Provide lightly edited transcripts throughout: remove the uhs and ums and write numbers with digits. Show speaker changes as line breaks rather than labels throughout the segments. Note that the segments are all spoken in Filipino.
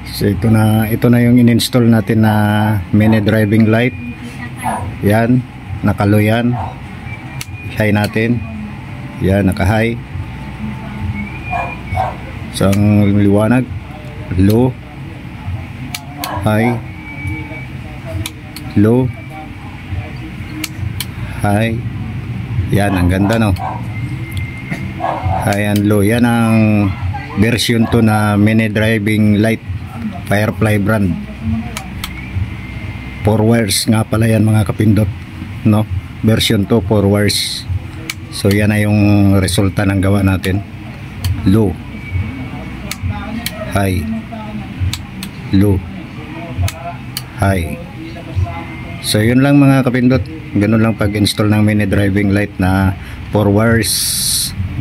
So ito na yung in-install natin na mini driving light. Yan, nakalo yan. High natin. Yan, naka-high. So ang liwanag, low, high, low, high. Yan, ang ganda, no? High and low. Yan ang version 2 na mini driving light, Firefly brand. 4 wires nga pala yan, mga kapindot, no? Version 2, 4 wires. So yan na yung resulta ng gawa natin. Low, high, low, high. So yun lang, mga kapindot. Ganun lang pag-install ng mini driving light na 4 wires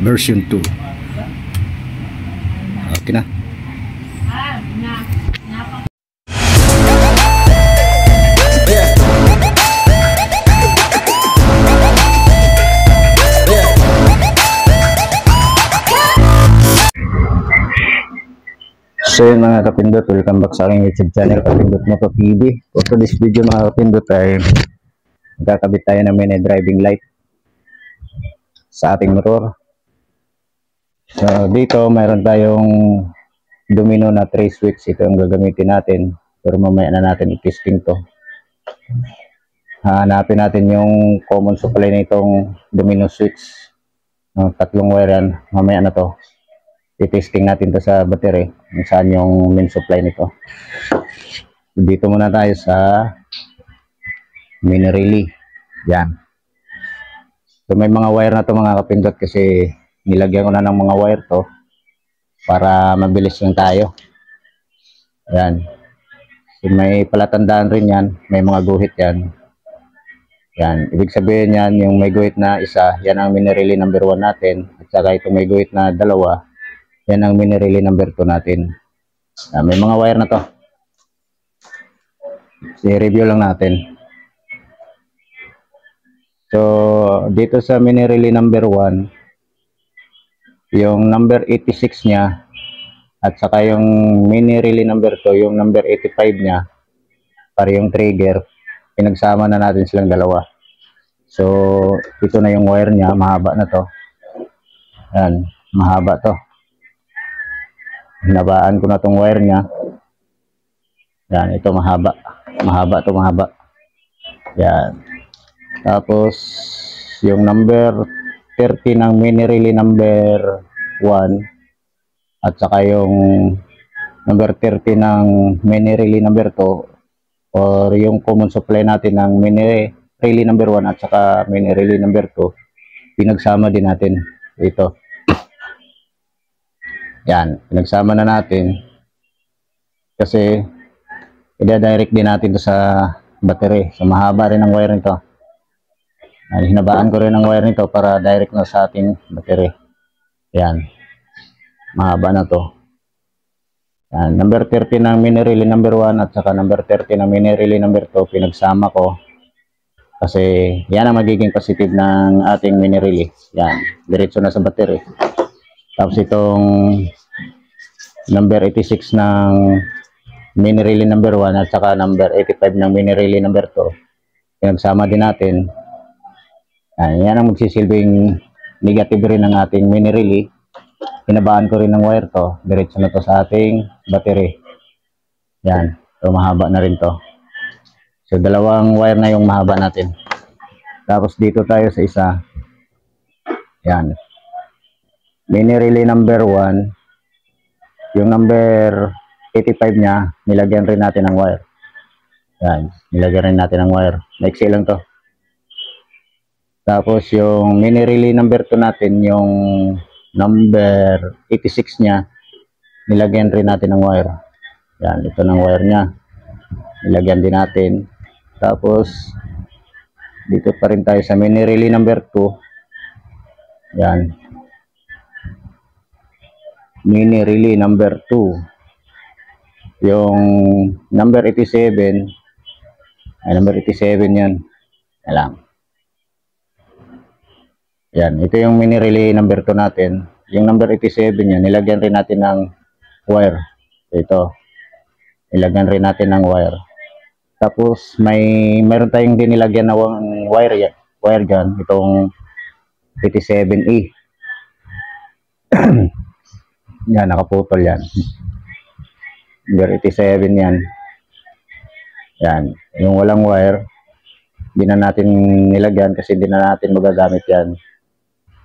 version 2. Okay na. So yun, mga kapindot, welcome back sa aking YouTube channel, Kapindot Moto TV. For this video, mga kapindot, ay magkakabit tayo ng mini driving light sa ating motor. So dito mayroon tayong domino na 3 switch. Ito ang gagamitin natin, pero mamaya na natin i-testing to. Hanapin natin yung common supply na itong domino switch. Tatlong wire yan, mamaya na to. I-testing natin to sa battery, kung saan yung main supply nito. Dito muna tayo sa mini relay. Yan. So may mga wire na to, mga kapindot, kasi nilagyan ko na ng mga wire to para mabilis lang tayo. Yan. So may palatandaan rin yan, may mga guhit yan. Yan. Ibig sabihin yan, yung may guhit na isa, yan ang mini relay number 1 natin. At saka ito may guhit na dalawa, yan ang mini relay number 2 natin. May mga wire na to. I-review lang natin. So dito sa mini relay number 1, yung number 86 niya at saka yung mini relay number 2, yung number 85 niya, para yung trigger, pinagsama na natin silang dalawa. So ito na yung wire niya, mahaba na to. Yan, mahaba to. Hinabaan ko na tong wire niya. Yan, ito mahaba. Mahaba to, mahaba. Yan. Tapos yung number 30 ng mini relay number 1 at saka yung number 30 ng mini relay number 2, or yung common supply natin ng mini relay number 1 at saka mini relay number 2, pinagsama din natin ito. Yan, pinagsama na natin kasi i-direct din natin to sa battery. So mahaba rin ang wire nito. Hinabaan ko rin ang wire nito para direct na sa ating battery. Yan, mahaba na to. Yan, number 30 ng mini relay number 1 at saka number 30 ng mini relay number 2, pinagsama ko kasi yan ang magiging positive ng ating mini relay. Yan, diretso na sa battery. Tapos itong number 86 ng mini relay number 1 at saka number 85 ng mini relay number 2, pinagsama din natin. Yan ang magsisilbing negative rin ng ating mini relay. Hinabaan ko rin ng wire to, diretso na to sa ating battery. Yan, so mahaba na rin to. So dalawang wire na yung mahaba natin. Tapos dito tayo sa isa. Yan, mini relay number 1, yung number 85 nya, nilagyan rin natin ng wire. Yan, nilagyan rin natin ng wire. Maiksi lang to. Tapos yung mini relay number 2 natin, yung number 86 nya, nilagyan rin natin ng wire. Yan, ito ng wire nya, nilagyan din natin. Tapos dito pa rin tayo sa mini relay number 2. Yan, mini relay number 2, yung number 87 ay number 87 yan. Alam. Yan, ito yung mini relay number 2 natin. Yung number 87 yan, nilagyan rin natin ng wire. Ito, ilagyan rin natin ng wire. Tapos meron tayong dinilagyan na wire dyan, itong 87E. Yan, nakaputol yan. Number 87 yan. Yan, yung walang wire, hindi na natin nilagyan kasi hindi na natin magagamit yan.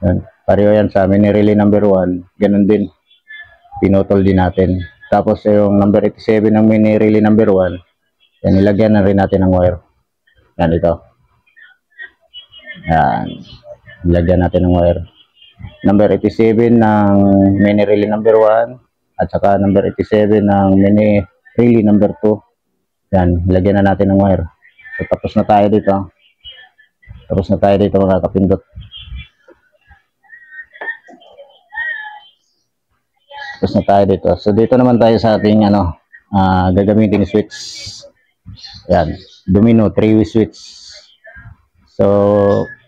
Yan. Pareho yan sa mini relay number 1, ganun din. Pinutol din natin. Tapos yung number 87 ng mini relay number 1, yan, nilagyan na rin natin ng wire. Yan, ito. Yan, nilagyan natin ng wire. Number 87 ng mini relay number 1 at saka number 87 ng mini relay number 2. Yan, nilagyan na natin ng wire. So, tapos na tayo dito. Tapos na tayo dito mga kapindot. Tapos na tayo dito. So, dito naman tayo sa ating gagamitin switch. Yan, domino 3-way switch. So,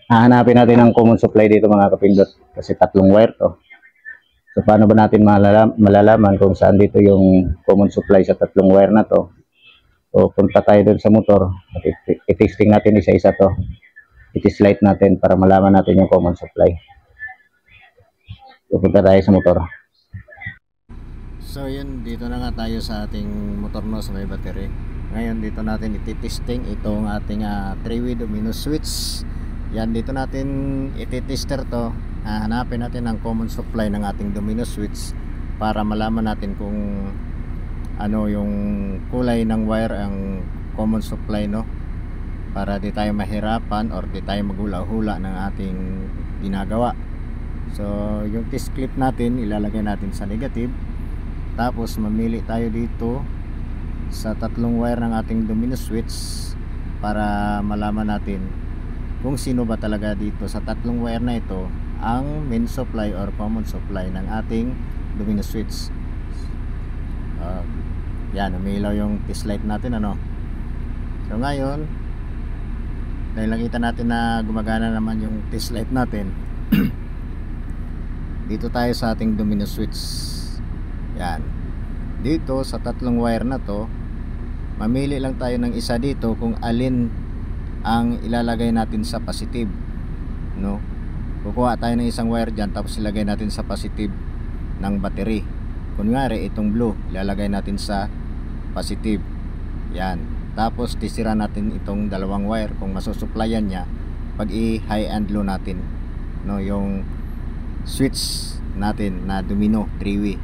hahanapin natin ang common supply dito mga kapindot kasi 3 wire to. So, paano ba natin malalaman kung saan dito yung common supply sa 3 wire na to? So, punta tayo dun sa motor at i-testing natin isa-isa to. I-test natin para malaman natin yung common supply. So, punta tayo sa motor. So, yun, dito na nga tayo sa ating motor no, sa may battery. Ngayon, dito natin ititesting itong ating 3-way domino switch. Yan, dito natin ititester to. Hanapin natin ang common supply ng ating domino switch para malaman natin kung ano yung kulay ng wire ang common supply, no, para di tayo mahirapan or di tayo maghula-hula ng ating ginagawa. So yung test clip natin ilalagay natin sa negative, tapos mamili tayo dito sa 3 wire ng ating domino switch para malaman natin kung sino ba talaga dito sa 3 wire na ito ang main supply or common supply ng ating domino switch. Yan, umilaw yung test light natin, ano. So ngayon, dahil nakita natin na gumagana naman yung test light natin, dito tayo sa ating domino switch. Yan, dito sa 3 wire na to, mamili lang tayo ng isa dito kung alin ang ilalagay natin sa positive, no. Kukuha tayo ng isang wire dyan, tapos ilagay natin sa positive ng battery. Kunyari itong blue, ilalagay natin sa positive. Yan, tapos tisira natin itong 2 wire kung masusupplyan niya pag i-high and low natin, no, yung switch natin na domino 3-way.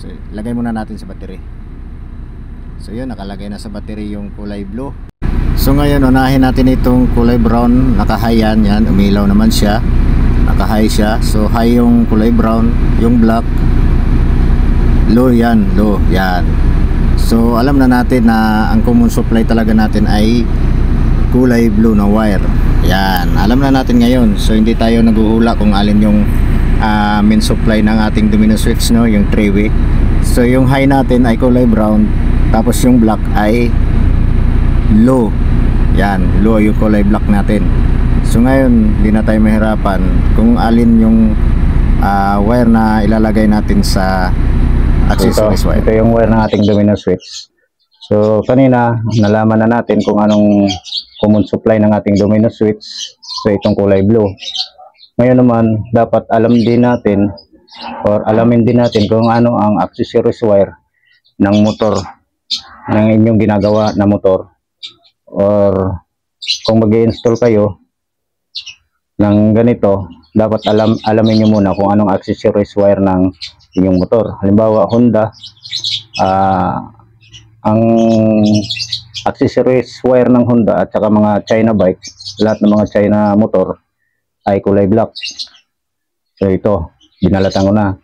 So lagay muna natin sa battery. So yun, nakalagay na sa battery yung kulay blue. So ngayon, unahin natin itong kulay brown. Naka-high yan, umilaw naman siya, naka-high siya. So high yung kulay brown, yung black low, yan, low, yan. So alam na natin na ang common supply talaga natin ay kulay blue na wire. Yan, alam na natin ngayon. So hindi tayo naguhula kung alin yung main supply ng ating domino switch, no, yung 3-way. So yung high natin ay kulay brown, tapos yung black ay low. Yan, low yung kulay black natin. So ngayon, hindi na tayo mahirapan kung alin yung wire na ilalagay natin sa accessories wire. Ito yung wire ng ating domino switch. So kanina nalaman na natin kung anong common supply ng ating domino switch. So itong kulay blue. Ngayon naman dapat alam din natin or alamin din natin kung ano ang accessories wire ng motor, ng inyong ginagawa na motor, or kung mag-i-install kayo ng ganito, dapat alamin nyo muna kung anong accessories wire ng inyong motor. Halimbawa Honda, ang accessories wire ng Honda at saka mga China bike, lahat ng mga China motor ay kulay black. So ito, binalatan ko na.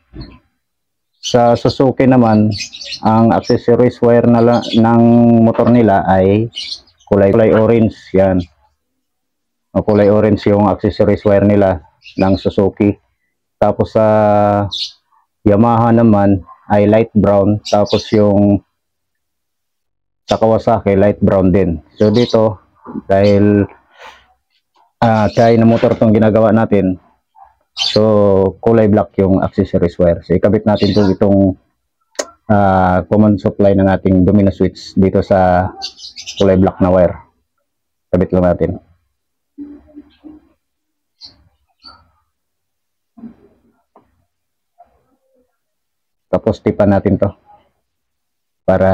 Sa Suzuki naman, ang accessories wire ng motor nila ay kulay orange. Yan, o kulay orange yung accessories wire nila ng Suzuki. Tapos sa Yamaha naman ay light brown, tapos yung sa Kawasaki light brown din. So dito, dahil China motor tong ginagawa natin, so kulay black yung accessories wire. So ikabit natin itong common supply ng ating domino switch dito sa kulay black na wire. Kabit lang natin. Tapos tipan natin to para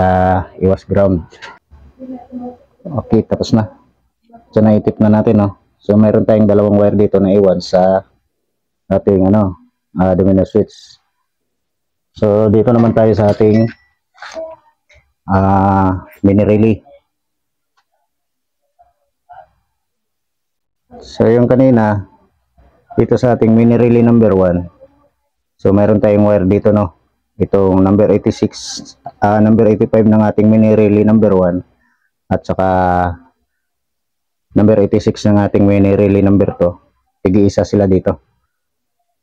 iwas ground. Okay, tapos na. So naitip na natin, no. So mayroon tayong dalawang wire dito na iwan sa ating domino switch. So dito naman tayo sa ating mini relay. So yung kanina dito sa ating mini relay number 1. So mayroon tayong wire dito, no. Itong number 86, number 85 ng ating mini relay number 1 at saka number 86 ng ating mini relay number 2. Tig-iisa sila dito.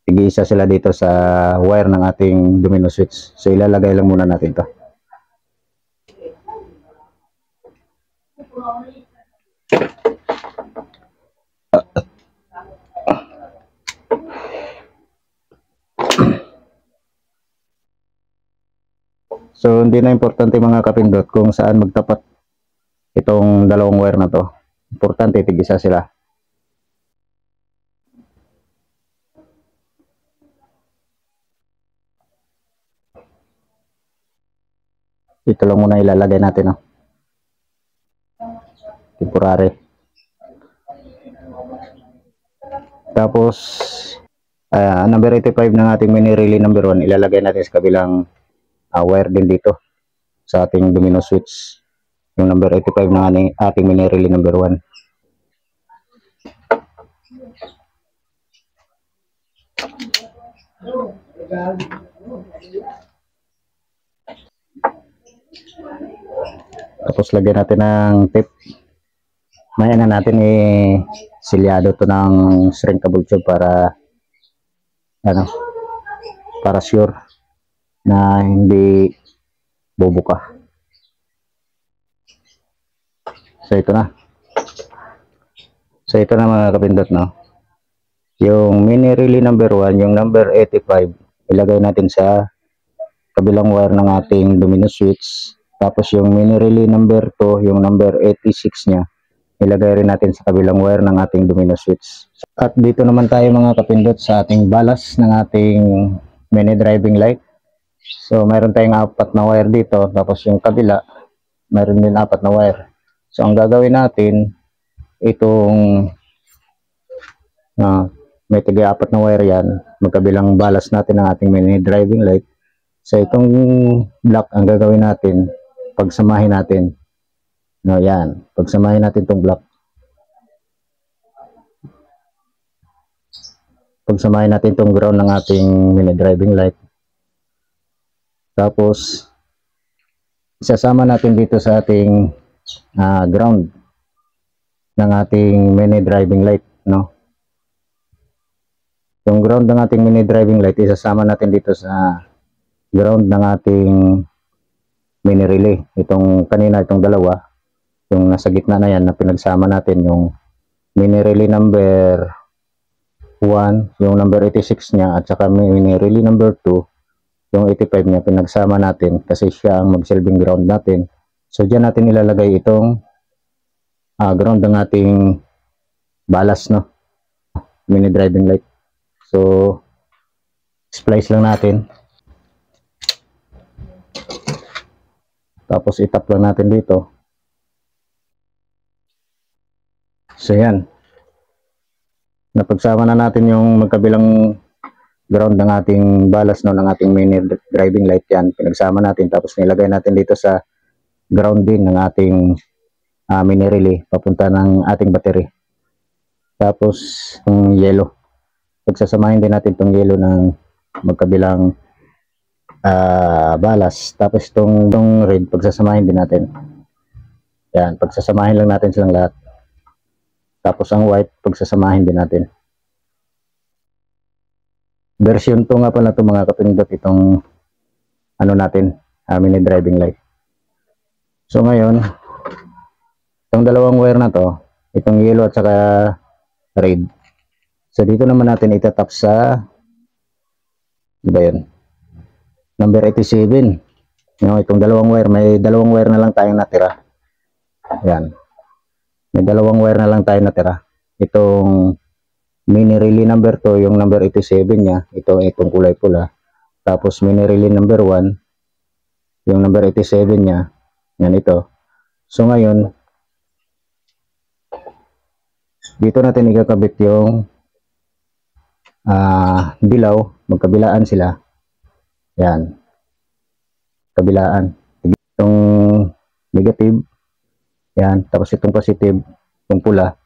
Tig-iisa sila dito sa wire ng ating domino switch. So ilalagay lang muna natin to. So hindi na importante mga kapindot kung saan magtapat itong dalawang wire na to. Importante tig-isa sila. Ito lang muna ilalagay natin, no. Temporary. Tapos number 85 ng ating mini relay number 1 ilalagay natin sa kabilang wire din dito sa ating domino switch. Yung number 85 ng ating mini relay number 1. Tapos lagyan natin ng tape. Maya na natin silyado to ng shrinkable tube para para sure na hindi bubuka. So ito na. So ito na mga kapindot, no. Yung mini relay number 1, yung number 85, ilagay natin sa kabilang wire ng ating domino switch. Tapos yung mini relay number 2, yung number 86 niya, ilagay rin natin sa kabilang wire ng ating domino switch. At dito naman tayo mga kapindot sa ating balas ng ating mini driving light. So mayroon tayong 4 na wire dito, tapos yung kabila mayroon din 4 na wire. So ang gagawin natin, itong may tiga 4 na wire yan, magkabilang balas natin ng ating mini driving light. So itong black ang gagawin natin, pagsamahin natin. No, yan. Pagsamahin natin itong black. Pagsamahin natin itong ground ng ating mini driving light. Tapos isasama natin dito sa ating ground ng ating mini driving light, no. Yung ground ng ating mini driving light isasama natin dito sa ground ng ating mini relay. Itong kanina, itong dalawa, yung nasa gitna na yan na pinagsama natin, yung mini relay number 1, yung number 86 niya, at saka mini relay number 2, yung 85 niya, pinagsama natin kasi siya ang magsilbing ground natin. So dyan natin ilalagay itong ground ng ating balas, no, mini driving light. So splice lang natin, tapos itap lang natin dito. So yan, napagsama na natin yung magkabilang ground ng ating balas, no, ng ating mini driving light. Yan, pinagsama natin, tapos nilagay natin dito sa ground din ng ating mini relay papunta ng ating battery. Tapos yung yellow, pagsasamahin din natin itong yellow ng magkabilang balas. Tapos itong red, pagsasamahin din natin. Yan, pagsasamahin lang natin silang lahat. Tapos ang white, pagsasamahin din natin. Version 2 nga pala ito mga kapindot, itong natin, mini driving light. So ngayon, itong dalawang wire na to, itong yellow at saka red. So dito naman natin itatap sa, ano ba yun? Number 87. Yung itong dalawang wire, may dalawang wire na lang tayong natira. Yan. May dalawang wire na lang tayo natira. Itong mini relay number 2, yung number 87 niya, itong kulay pula. Tapos mini relay number 1, yung number 87 niya, yan ito. So ngayon, dito natin ikakabit yung dilaw, magkabilaan sila. Yan. Kabilaan. Itong negative, yan. Tapos itong positive, itong pula,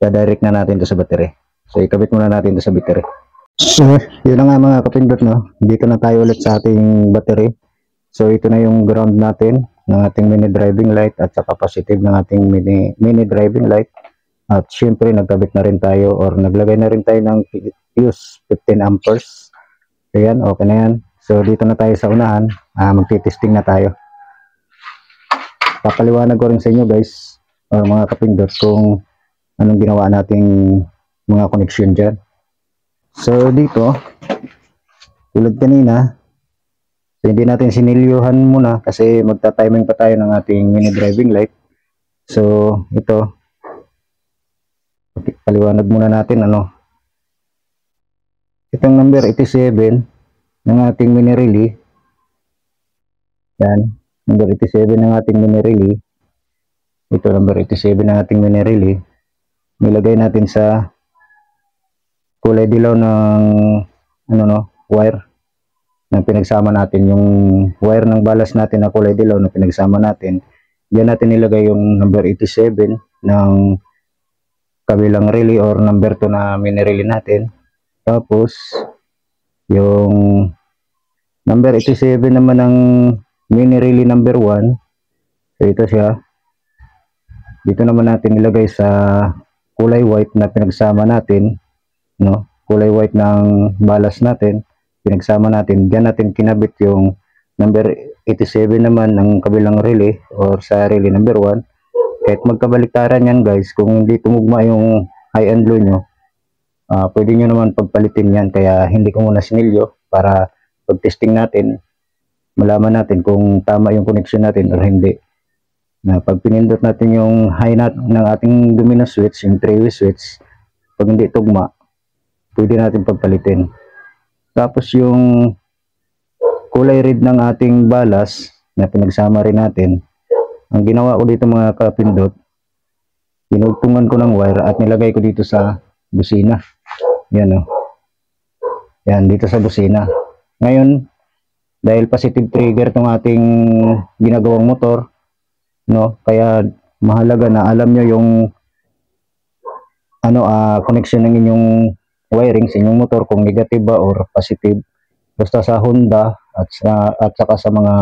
direct na natin ito sa battery. So ikabit muna natin ito sa battery. So, yun na nga mga kapindot, no? Dito na tayo ulit sa ating battery. So ito na yung ground natin ng ating mini driving light at saka positive ng ating mini driving light. At syempre nagkabit na rin tayo or naglagay na rin tayo ng fuse 15 amperes. Ayan, okay na yan. So dito na tayo sa unahan, magti-testing na tayo. Papaliwanag ko rin sa inyo guys, or mga kapindot, kung anong ginawa nating mga connection dyan. So dito, tulad kanina, so hindi natin sinilyuhan muna kasi magta-timing pa tayo ng ating mini driving light. So ito, paliwanag muna natin ano. Itong number 87 ng ating mini relay, yan, number 87 ng ating mini relay, ito number 87 ng ating mini relay, nilagay natin sa kulay dilaw ng wire na pinagsama natin. Yung wire ng balas natin na kulay dilaw na pinagsama natin, diyan natin nilagay yung number 87 ng kabilang relay or number 2 na mini relay natin. Tapos yung number 87 naman ng mini relay number 1, so ito siya, dito naman natin nilagay sa kulay white na pinagsama natin, no? Kulay white ng balas natin, pinagsama natin. Diyan natin kinabit yung number 87 naman ng kabilang relay or sa relay number 1. Kahit magkabaliktaran yan guys, kung hindi tumugma yung high and low nyo, pwede nyo naman pagpalitin yan. Kaya hindi ko muna sinilyo para pag testing natin, malaman natin kung tama yung connection natin or hindi. Na pag pinindot natin yung high ng ating domino switch, yung 3-way switch, pag hindi tugma, pwede natin pagpalitin. Tapos yung kulay red ng ating balas na pinagsama rin natin, ang ginawa ko dito mga kapindot, pinugtungan ko ng wire at nilagay ko dito sa busina. Yan o. Yan, dito sa busina. Ngayon, dahil positive trigger tong ating ginagawang motor, no, kaya mahalaga na alam nyo yung connection ng inyong wiring sa inyong motor, kung negative ba or positive. Basta sa Honda at saka sa mga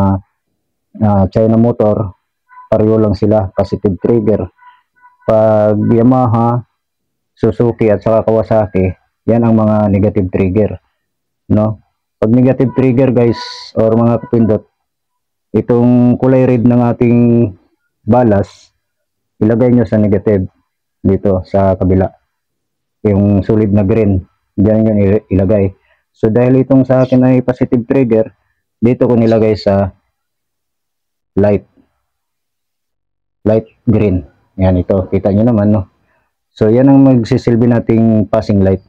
China motor, pareho lang sila, positive trigger. Pag Yamaha, Suzuki at saka Kawasaki, yan ang mga negative trigger, no? Pag negative trigger guys or mga kapindot, itong kulay red ng ating balas, ilagay nyo sa negative dito sa kabila. Yung solid na green, diyan yun ilagay. So dahil itong sa akin ay positive trigger, dito ko nilagay sa light green. Yan, ito, kita nyo naman, no? So yan ang magsisilbi nating passing light.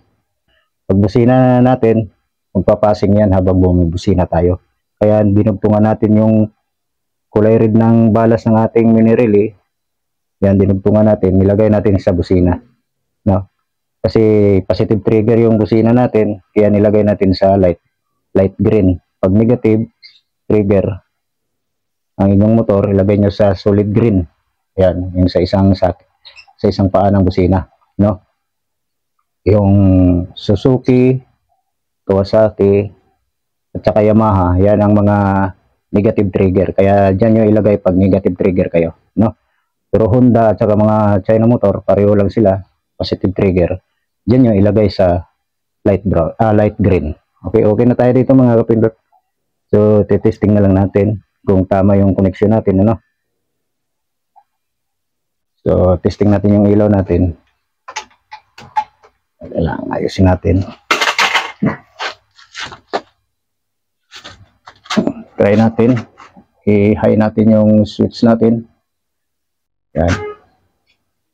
Pag busina natin, magpapassing yan habang bumibusina tayo. Kaya dinugtungan natin yung kulay red ng balas ng ating mini relay. Yan, dinugtungan natin, nilagay natin sa busina, no? Kasi positive trigger yung busina natin, kaya nilagay natin sa light green. Pag negative trigger ang inyong motor, ilagay nyo sa solid green. Yan, yung sa isang paa ng busina, no? Yung Suzuki, Kawasaki at saka Yamaha, yan ang mga negative trigger. Kaya diyan nyo ilagay pag negative trigger kayo, no? Pero Honda at saka mga China motor, pareho lang sila, positive trigger. Diyan nyo ilagay sa light green. Okay na tayo dito mga kapindot. So testing na lang natin kung tama yung connection natin, ano? So testing natin yung ilaw natin. Kailangan ayusin natin. Try natin. i-high natin yung switch natin. Yan.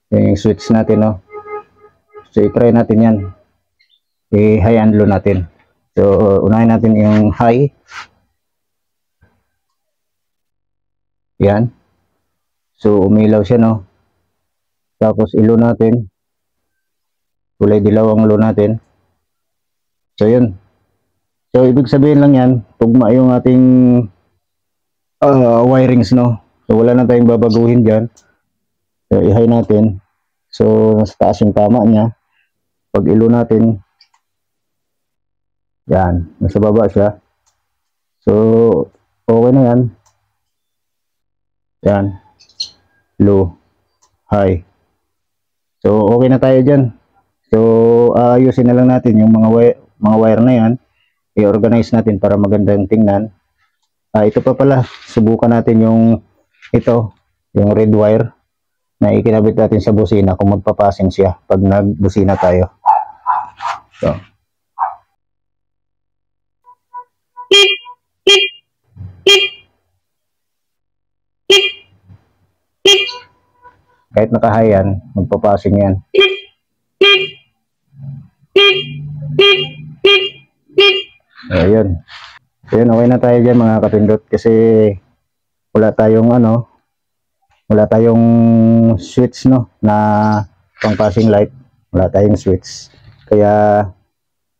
Yung switch natin, no. So, i-try natin yan. I-high and low natin. So, unahin natin yung high. Yan. So, umilaw siya, no. Tapos, ilo natin. Kulay dilaw ang low natin. So, yun. So, ibig sabihin lang yan, tugma yung ating wirings, no. So, wala na tayong babaguhin dyan. So, i-high natin. So, nasa taas yung tama niya. Pag ilo natin, yan, nasa baba siya. So, okay na yan. Yan. Low. High. So, okay na tayo dyan. So, ayusin na lang natin yung mga wire na yan. I-organize natin para magandang tingnan. Ito pa pala, subukan natin yung yung red wire na ikinabit natin sa busina kung magpapasing siya pag nagbusina tayo. So. Kahit naka-high yan, magpapasing yan. Ayun. Ayun, okay na tayo dyan mga kapindot kasi wala tayong switch, no, na pang passing light. Wala tayong switch. Kaya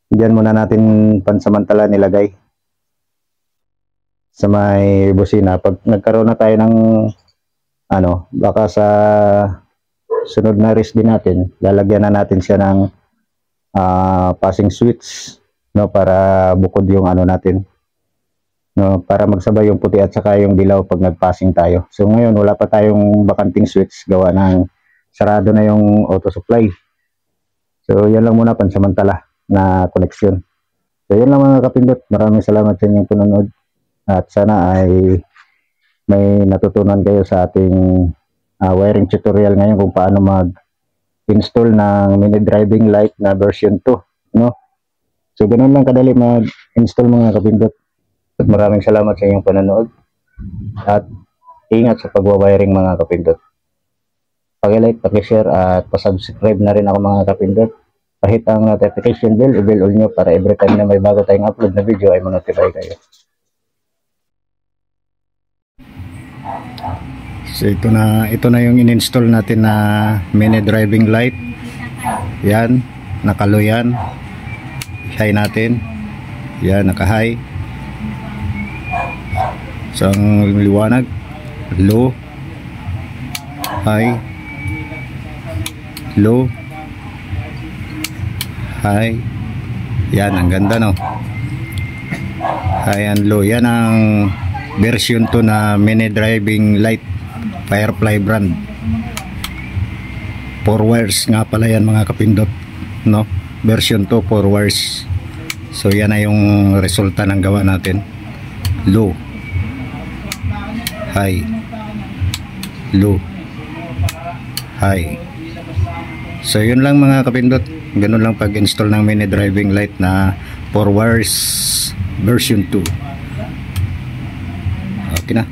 dyan muna natin pansamantala nilagay sa may busina. Pag nagkaroon na tayo ng baka sa sunod na race din natin, lalagyan na natin siya ng passing switch, no, para bukod yung natin, no, para magsabay yung puti at saka yung dilaw pag nagpassing tayo. So ngayon wala pa tayong bakanting switch, gawa ng sarado na yung auto supply. So yan lang muna pansamantala na connection. So yan lang mga kapindot, maraming salamat sa inyong panonood at sana ay may natutunan kayo sa ating wiring tutorial ngayon kung paano mag-install ng mini driving light na version 2, no? So ganoon lang kadali mag-install mga kapindot. At maraming salamat sa inyong panonood at ingat sa pagwa-wiring mga kapindot. Paki-like, paki-share at pa-subscribe na rin ako mga kapindot. Pahit ang notification bell, i-bell all nyo para every time na may bago tayong upload na video ay ma-notify kayo. So ito na yung in-install natin na mini driving light. Yan, nakalo yan. High natin. Yan, naka-high. So ang liwanag, low, high, low, high. Yan, ang ganda, no? High and low. Yan ang version 2 na mini driving light, Firefly brand. 4 wires nga pala yan mga kapindot, no? Version 2, 4 wires. So yan na yung resulta ng gawa natin. Low, high, low, high. So yun lang mga kapindot, ganun lang pag-install ng mini driving light na 4 wires version 2. Okay na.